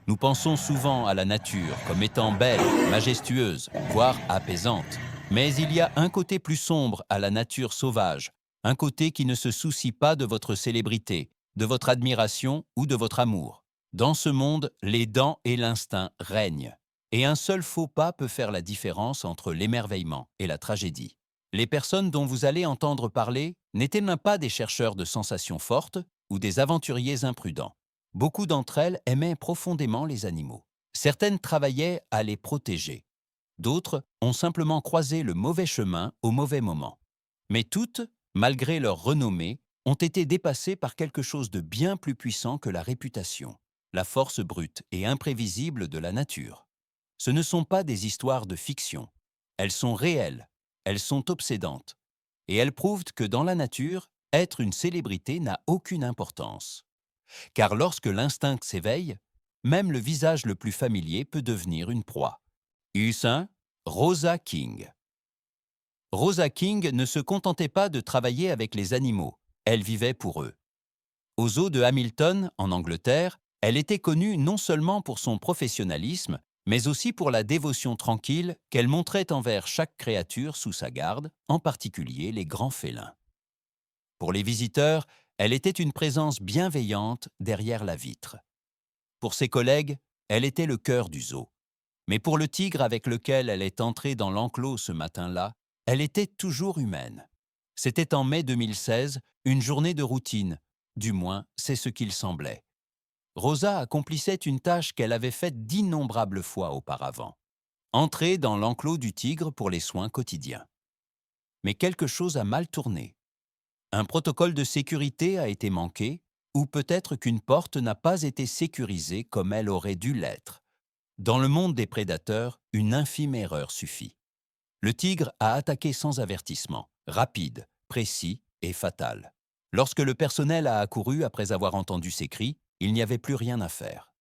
Nous pensons souvent à la nature comme étant belle, majestueuse, voire apaisante. Mais il y a un côté plus sombre à la nature sauvage, un côté qui ne se soucie pas de votre célébrité, de votre admiration ou de votre amour. Dans ce monde, les dents et l'instinct règnent. Et un seul faux pas peut faire la différence entre l'émerveillement et la tragédie. Les personnes dont vous allez entendre parler n'étaient pas des chercheurs de sensations fortes ou des aventuriers imprudents. Beaucoup d'entre elles aimaient profondément les animaux. Certaines travaillaient à les protéger. D'autres ont simplement croisé le mauvais chemin au mauvais moment. Mais toutes, malgré leur renommée, ont été dépassées par quelque chose de bien plus puissant que la réputation, la force brute et imprévisible de la nature. Ce ne sont pas des histoires de fiction. Elles sont réelles, elles sont obsédantes. Et elles prouvent que dans la nature, être une célébrité n'a aucune importance. Car lorsque l'instinct s'éveille, même le visage le plus familier peut devenir une proie. Usain, Rosa King. Rosa King ne se contentait pas de travailler avec les animaux, elle vivait pour eux. Aux zoos de Hamilton, en Angleterre, elle était connue non seulement pour son professionnalisme, mais aussi pour la dévotion tranquille qu'elle montrait envers chaque créature sous sa garde, en particulier les grands félins. Pour les visiteurs, elle était une présence bienveillante derrière la vitre. Pour ses collègues, elle était le cœur du zoo. Mais pour le tigre avec lequel elle est entrée dans l'enclos ce matin-là, elle était toujours humaine. C'était en mai 2016, une journée de routine, du moins c'est ce qu'il semblait. Rosa accomplissait une tâche qu'elle avait faite d'innombrables fois auparavant. Entrer dans l'enclos du tigre pour les soins quotidiens. Mais quelque chose a mal tourné. Un protocole de sécurité a été manqué, ou peut-être qu'une porte n'a pas été sécurisée comme elle aurait dû l'être. Dans le monde des prédateurs, une infime erreur suffit. Le tigre a attaqué sans avertissement, rapide, précis et fatal. Lorsque le personnel a accouru après avoir entendu ses cris, il n'y avait plus rien à faire.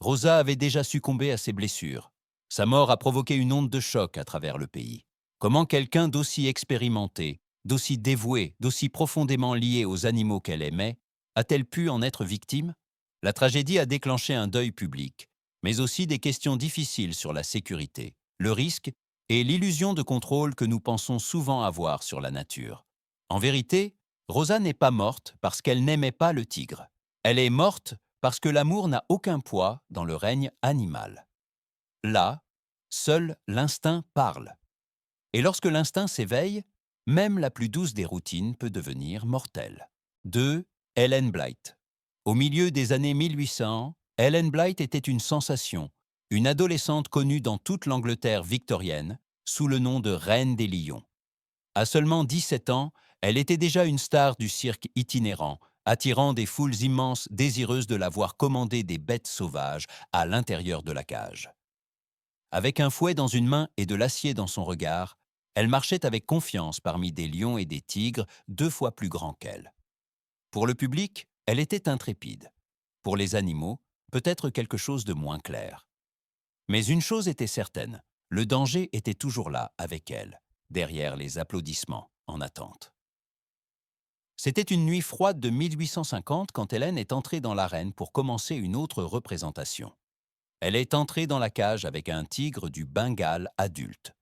Rosa avait déjà succombé à ses blessures. Sa mort a provoqué une onde de choc à travers le pays. Comment quelqu'un d'aussi expérimenté, d'aussi dévoué, d'aussi profondément lié aux animaux qu'elle aimait, a-t-elle pu en être victime? La tragédie a déclenché un deuil public, mais aussi des questions difficiles sur la sécurité, le risque et l'illusion de contrôle que nous pensons souvent avoir sur la nature. En vérité, Rosa n'est pas morte parce qu'elle n'aimait pas le tigre. Elle est morte parce que l'amour n'a aucun poids dans le règne animal. Là, seul l'instinct parle. Et lorsque l'instinct s'éveille, même la plus douce des routines peut devenir mortelle. 2. Ellen Blight. Au milieu des années 1800, Ellen Blight était une sensation, une adolescente connue dans toute l'Angleterre victorienne sous le nom de Reine des Lions. À seulement 17 ans, elle était déjà une star du cirque itinérant, attirant des foules immenses désireuses de la voir commander des bêtes sauvages à l'intérieur de la cage. Avec un fouet dans une main et de l'acier dans son regard, elle marchait avec confiance parmi des lions et des tigres 2 fois plus grands qu'elle. Pour le public, elle était intrépide. Pour les animaux, peut-être quelque chose de moins clair. Mais une chose était certaine, le danger était toujours là avec elle, derrière les applaudissements en attente. C'était une nuit froide de 1850 quand Hélène est entrée dans l'arène pour commencer une autre représentation. Elle est entrée dans la cage avec un tigre du Bengale adulte.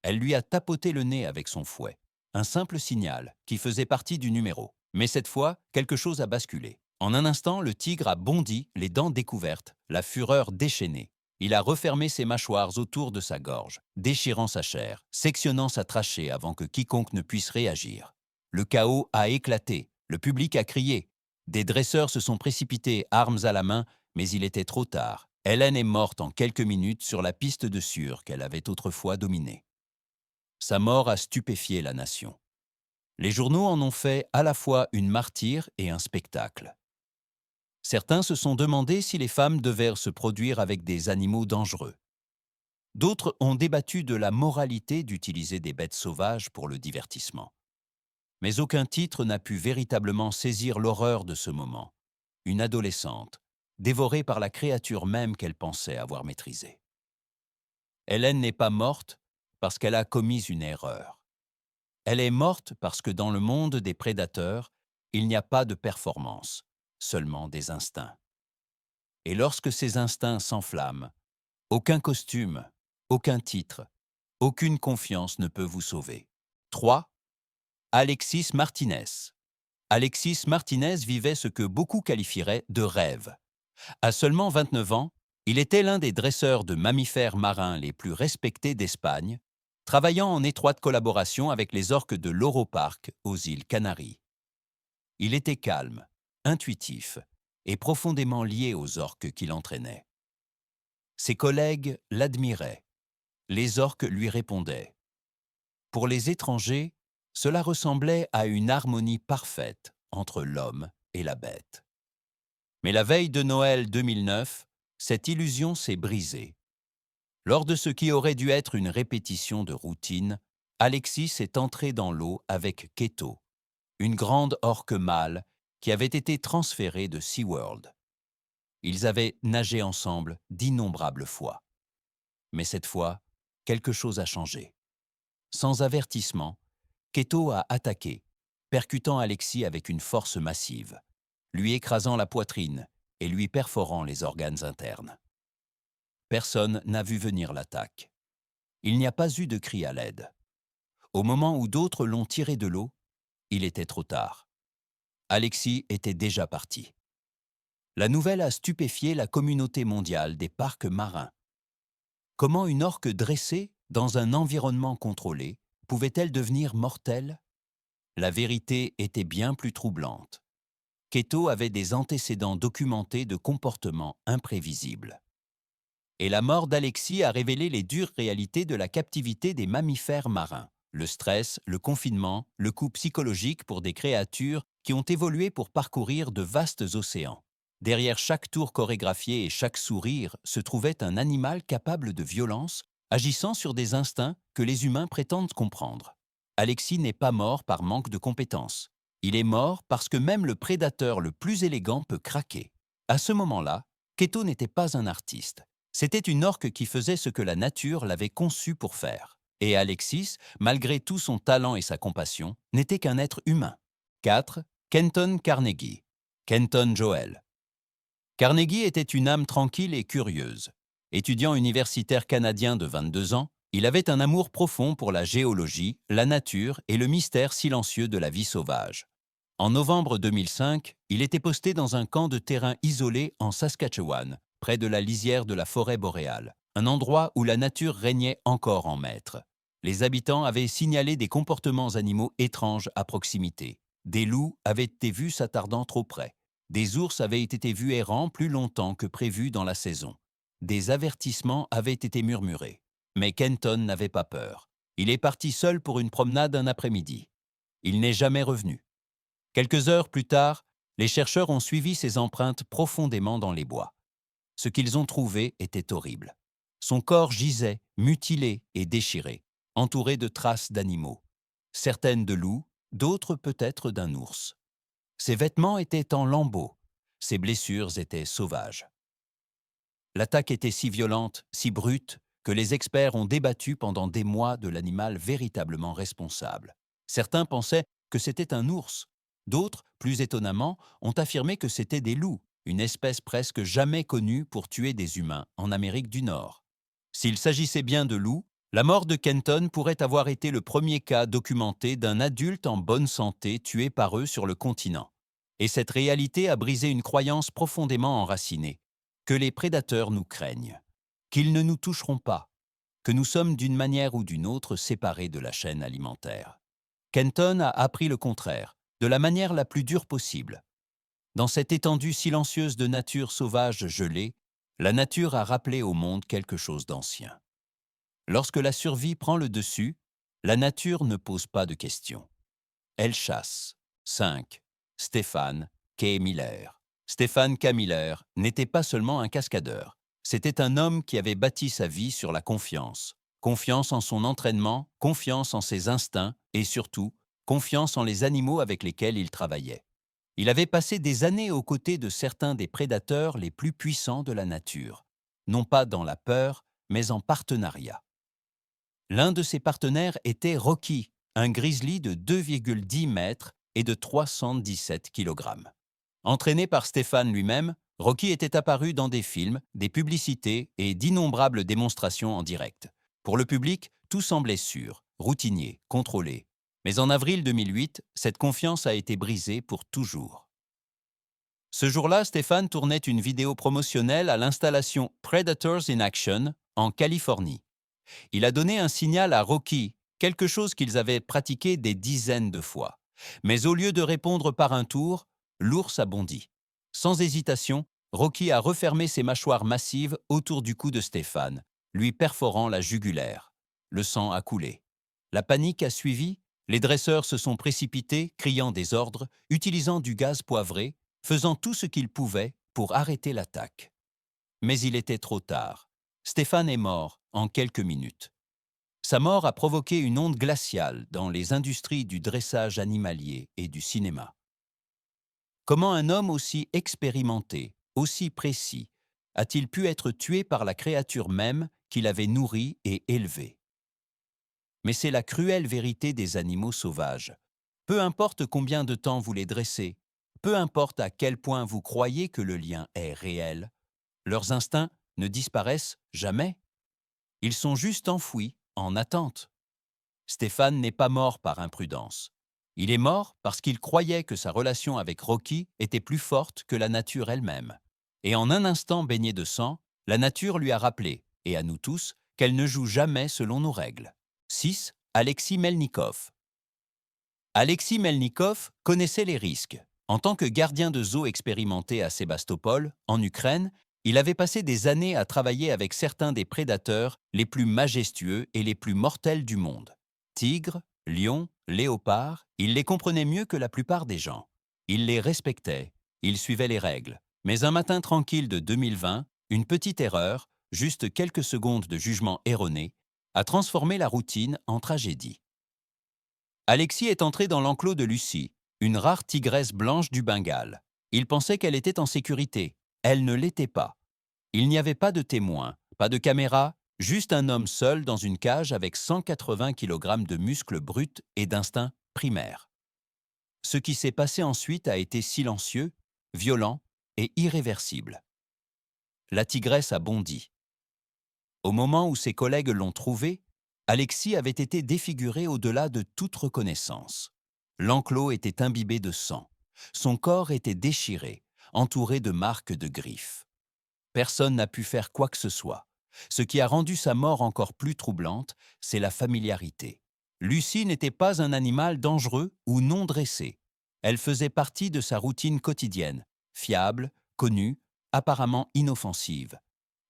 Elle lui a tapoté le nez avec son fouet, un simple signal qui faisait partie du numéro. Mais cette fois, quelque chose a basculé. En un instant, le tigre a bondi, les dents découvertes, la fureur déchaînée. Il a refermé ses mâchoires autour de sa gorge, déchirant sa chair, sectionnant sa trachée avant que quiconque ne puisse réagir. Le chaos a éclaté, le public a crié. Des dresseurs se sont précipités, armes à la main, mais il était trop tard. Hélène est morte en quelques minutes sur la piste de Sûre qu'elle avait autrefois dominée. Sa mort a stupéfié la nation. Les journaux en ont fait à la fois une martyre et un spectacle. Certains se sont demandé si les femmes devaient se produire avec des animaux dangereux. D'autres ont débattu de la moralité d'utiliser des bêtes sauvages pour le divertissement. Mais aucun titre n'a pu véritablement saisir l'horreur de ce moment. Une adolescente, dévorée par la créature même qu'elle pensait avoir maîtrisée. Hélène n'est pas morte parce qu'elle a commis une erreur. Elle est morte parce que dans le monde des prédateurs, il n'y a pas de performance, seulement des instincts. Et lorsque ses instincts s'enflamment, aucun costume, aucun titre, aucune confiance ne peut vous sauver. 3. Alexis Martinez. Alexis Martinez vivait ce que beaucoup qualifieraient de rêve. À seulement 29 ans, il était l'un des dresseurs de mammifères marins les plus respectés d'Espagne, travaillant en étroite collaboration avec les orques de Loro Park aux îles Canaries. Il était calme, intuitif et profondément lié aux orques qu'il entraînait. Ses collègues l'admiraient. Les orques lui répondaient. Pour les étrangers, cela ressemblait à une harmonie parfaite entre l'homme et la bête. Mais la veille de Noël 2009, cette illusion s'est brisée. Lors de ce qui aurait dû être une répétition de routine, Alexis est entré dans l'eau avec Keto, une grande orque mâle qui avait été transférée de SeaWorld. Ils avaient nagé ensemble d'innombrables fois. Mais cette fois, quelque chose a changé. Sans avertissement, Keto a attaqué, percutant Alexis avec une force massive, lui écrasant la poitrine et lui perforant les organes internes. Personne n'a vu venir l'attaque. Il n'y a pas eu de cri à l'aide. Au moment où d'autres l'ont tiré de l'eau, il était trop tard. Alexis était déjà parti. La nouvelle a stupéfié la communauté mondiale des parcs marins. Comment une orque dressée, dans un environnement contrôlé, pouvait-elle devenir mortelle? La vérité était bien plus troublante. Keto avait des antécédents documentés de comportements imprévisibles. Et la mort d'Alexis a révélé les dures réalités de la captivité des mammifères marins. Le stress, le confinement, le coût psychologique pour des créatures qui ont évolué pour parcourir de vastes océans. Derrière chaque tour chorégraphié et chaque sourire se trouvait un animal capable de violence, agissant sur des instincts que les humains prétendent comprendre. Alexis n'est pas mort par manque de compétences. Il est mort parce que même le prédateur le plus élégant peut craquer. À ce moment-là, Keto n'était pas un artiste. C'était une orque qui faisait ce que la nature l'avait conçu pour faire. Et Alexis, malgré tout son talent et sa compassion, n'était qu'un être humain. 4. Kenton Carnegie. Kenton Joel. Carnegie était une âme tranquille et curieuse. Étudiant universitaire canadien de 22 ans, il avait un amour profond pour la géologie, la nature et le mystère silencieux de la vie sauvage. En novembre 2005, il était posté dans un camp de terrain isolé en Saskatchewan, près de la lisière de la forêt boréale, un endroit où la nature régnait encore en maître. Les habitants avaient signalé des comportements animaux étranges à proximité. Des loups avaient été vus s'attardant trop près. Des ours avaient été vus errant plus longtemps que prévu dans la saison. Des avertissements avaient été murmurés. Mais Kenton n'avait pas peur. Il est parti seul pour une promenade un après-midi. Il n'est jamais revenu. Quelques heures plus tard, les chercheurs ont suivi ses empreintes profondément dans les bois. Ce qu'ils ont trouvé était horrible. Son corps gisait, mutilé et déchiré, entouré de traces d'animaux. Certaines de loups, d'autres peut-être d'un ours. Ses vêtements étaient en lambeaux. Ses blessures étaient sauvages. L'attaque était si violente, si brute, que les experts ont débattu pendant des mois de l'animal véritablement responsable. Certains pensaient que c'était un ours. D'autres, plus étonnamment, ont affirmé que c'était des loups, une espèce presque jamais connue pour tuer des humains en Amérique du Nord. S'il s'agissait bien de loups, la mort de Kenton pourrait avoir été le premier cas documenté d'un adulte en bonne santé tué par eux sur le continent. Et cette réalité a brisé une croyance profondément enracinée, que les prédateurs nous craignent, qu'ils ne nous toucheront pas, que nous sommes d'une manière ou d'une autre séparés de la chaîne alimentaire. Kenton a appris le contraire, de la manière la plus dure possible. Dans cette étendue silencieuse de nature sauvage gelée, la nature a rappelé au monde quelque chose d'ancien. Lorsque la survie prend le dessus, la nature ne pose pas de questions. Elle chasse. 5. Stéphane K. Miller. Stéphane K. Miller n'était pas seulement un cascadeur. C'était un homme qui avait bâti sa vie sur la confiance. Confiance en son entraînement, confiance en ses instincts et surtout, confiance en les animaux avec lesquels il travaillait. Il avait passé des années aux côtés de certains des prédateurs les plus puissants de la nature, non pas dans la peur, mais en partenariat. L'un de ses partenaires était Rocky, un grizzly de 2,10 mètres et de 317 kg. Entraîné par Stéphane lui-même, Rocky était apparu dans des films, des publicités et d'innombrables démonstrations en direct. Pour le public, tout semblait sûr, routinier, contrôlé. Mais en avril 2008, cette confiance a été brisée pour toujours. Ce jour-là, Stéphane tournait une vidéo promotionnelle à l'installation Predators in Action en Californie. Il a donné un signal à Rocky, quelque chose qu'ils avaient pratiqué des dizaines de fois. Mais au lieu de répondre par un tour, l'ours a bondi. Sans hésitation, Rocky a refermé ses mâchoires massives autour du cou de Stéphane, lui perforant la jugulaire. Le sang a coulé. La panique a suivi, les dresseurs se sont précipités, criant des ordres, utilisant du gaz poivré, faisant tout ce qu'ils pouvaient pour arrêter l'attaque. Mais il était trop tard. Stéphane est mort en quelques minutes. Sa mort a provoqué une onde glaciale dans les industries du dressage animalier et du cinéma. Comment un homme aussi expérimenté, aussi précis, a-t-il pu être tué par la créature même qu'il avait nourrie et élevée? Mais c'est la cruelle vérité des animaux sauvages. Peu importe combien de temps vous les dressez, peu importe à quel point vous croyez que le lien est réel, leurs instincts ne disparaissent jamais. Ils sont juste enfouis, en attente. Stéphane n'est pas mort par imprudence. Il est mort parce qu'il croyait que sa relation avec Rocky était plus forte que la nature elle-même. Et en un instant baigné de sang, la nature lui a rappelé, et à nous tous, qu'elle ne joue jamais selon nos règles. 6. Alexis Melnikov. Alexis Melnikov connaissait les risques. En tant que gardien de zoo expérimenté à Sébastopol, en Ukraine, il avait passé des années à travailler avec certains des prédateurs les plus majestueux et les plus mortels du monde. Tigres, lions, léopards, il les comprenait mieux que la plupart des gens. Il les respectait, il suivait les règles. Mais un matin tranquille de 2020, une petite erreur, juste quelques secondes de jugement erroné, a transformé la routine en tragédie. Alexis est entré dans l'enclos de Lucie, une rare tigresse blanche du Bengale. Il pensait qu'elle était en sécurité. Elle ne l'était pas. Il n'y avait pas de témoin, pas de caméra, juste un homme seul dans une cage avec 180 kg de muscles bruts et d'instincts primaires. Ce qui s'est passé ensuite a été silencieux, violent et irréversible. La tigresse a bondi. Au moment où ses collègues l'ont trouvé, Alexis avait été défiguré au-delà de toute reconnaissance. L'enclos était imbibé de sang. Son corps était déchiré, entouré de marques de griffes. Personne n'a pu faire quoi que ce soit. Ce qui a rendu sa mort encore plus troublante, c'est la familiarité. Lucie n'était pas un animal dangereux ou non dressé. Elle faisait partie de sa routine quotidienne, fiable, connue, apparemment inoffensive.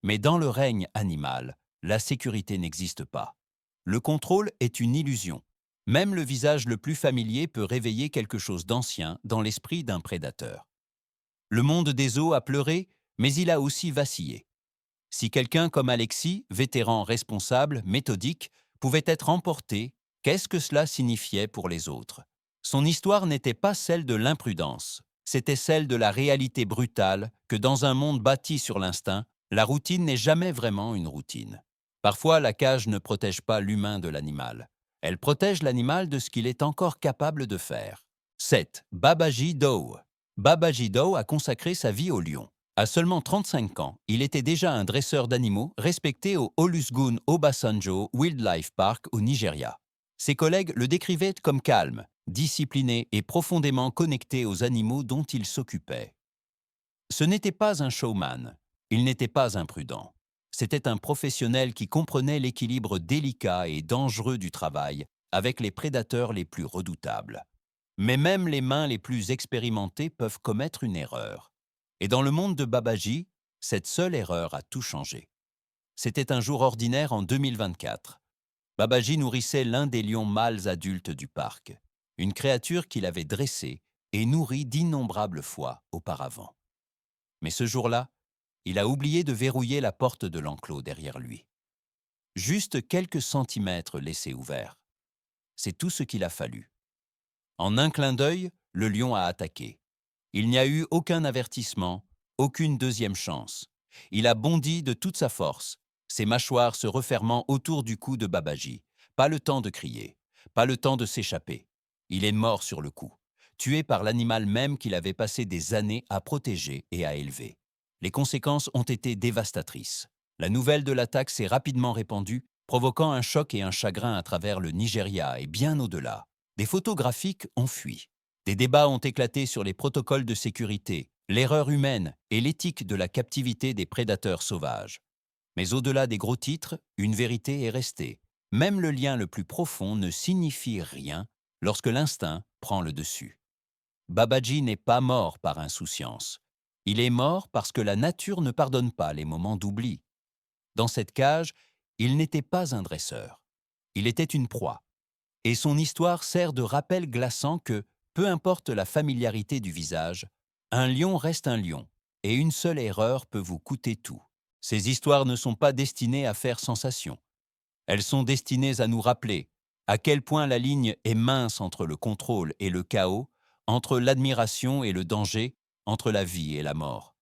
Mais dans le règne animal, la sécurité n'existe pas. Le contrôle est une illusion. Même le visage le plus familier peut réveiller quelque chose d'ancien dans l'esprit d'un prédateur. Le monde des zoos a pleuré, mais il a aussi vacillé. Si quelqu'un comme Alexis, vétéran responsable, méthodique, pouvait être emporté, qu'est-ce que cela signifiait pour les autres? Son histoire n'était pas celle de l'imprudence, c'était celle de la réalité brutale que dans un monde bâti sur l'instinct, la routine n'est jamais vraiment une routine. Parfois, la cage ne protège pas l'humain de l'animal. Elle protège l'animal de ce qu'il est encore capable de faire. 7. Babaji Dow. Babaji Dow a consacré sa vie au lion. À seulement 35 ans, il était déjà un dresseur d'animaux respecté au Olusegun Obasanjo Wildlife Park au Nigeria. Ses collègues le décrivaient comme calme, discipliné et profondément connecté aux animaux dont il s'occupait. Ce n'était pas un showman, il n'était pas imprudent. C'était un professionnel qui comprenait l'équilibre délicat et dangereux du travail avec les prédateurs les plus redoutables. Mais même les mains les plus expérimentées peuvent commettre une erreur. Et dans le monde de Babaji, cette seule erreur a tout changé. C'était un jour ordinaire en 2024. Babaji nourrissait l'un des lions mâles adultes du parc, une créature qu'il avait dressée et nourrie d'innombrables fois auparavant. Mais ce jour-là, il a oublié de verrouiller la porte de l'enclos derrière lui. Juste quelques centimètres laissés ouverts. C'est tout ce qu'il a fallu. En un clin d'œil, le lion a attaqué. Il n'y a eu aucun avertissement, aucune deuxième chance. Il a bondi de toute sa force, ses mâchoires se refermant autour du cou de Babaji. Pas le temps de crier, pas le temps de s'échapper. Il est mort sur le coup, tué par l'animal même qu'il avait passé des années à protéger et à élever. Les conséquences ont été dévastatrices. La nouvelle de l'attaque s'est rapidement répandue, provoquant un choc et un chagrin à travers le Nigeria et bien au-delà. Des photos graphiques ont fui. Des débats ont éclaté sur les protocoles de sécurité, l'erreur humaine et l'éthique de la captivité des prédateurs sauvages. Mais au-delà des gros titres, une vérité est restée. Même le lien le plus profond ne signifie rien lorsque l'instinct prend le dessus. Babaji n'est pas mort par insouciance. Il est mort parce que la nature ne pardonne pas les moments d'oubli. Dans cette cage, il n'était pas un dresseur. Il était une proie. Et son histoire sert de rappel glaçant que, peu importe la familiarité du visage, un lion reste un lion, et une seule erreur peut vous coûter tout. Ces histoires ne sont pas destinées à faire sensation. Elles sont destinées à nous rappeler à quel point la ligne est mince entre le contrôle et le chaos, entre l'admiration et le danger, entre la vie et la mort.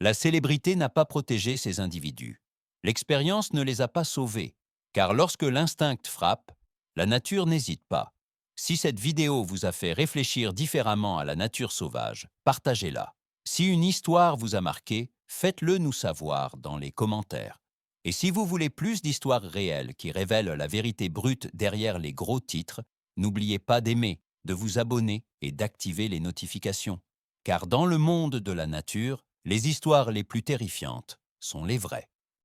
La célébrité n'a pas protégé ces individus. L'expérience ne les a pas sauvés, car lorsque l'instinct frappe, la nature n'hésite pas. Si cette vidéo vous a fait réfléchir différemment à la nature sauvage, partagez-la. Si une histoire vous a marqué, faites-le nous savoir dans les commentaires. Et si vous voulez plus d'histoires réelles qui révèlent la vérité brute derrière les gros titres, n'oubliez pas d'aimer, de vous abonner et d'activer les notifications. Car dans le monde de la nature, les histoires les plus terrifiantes sont les vraies.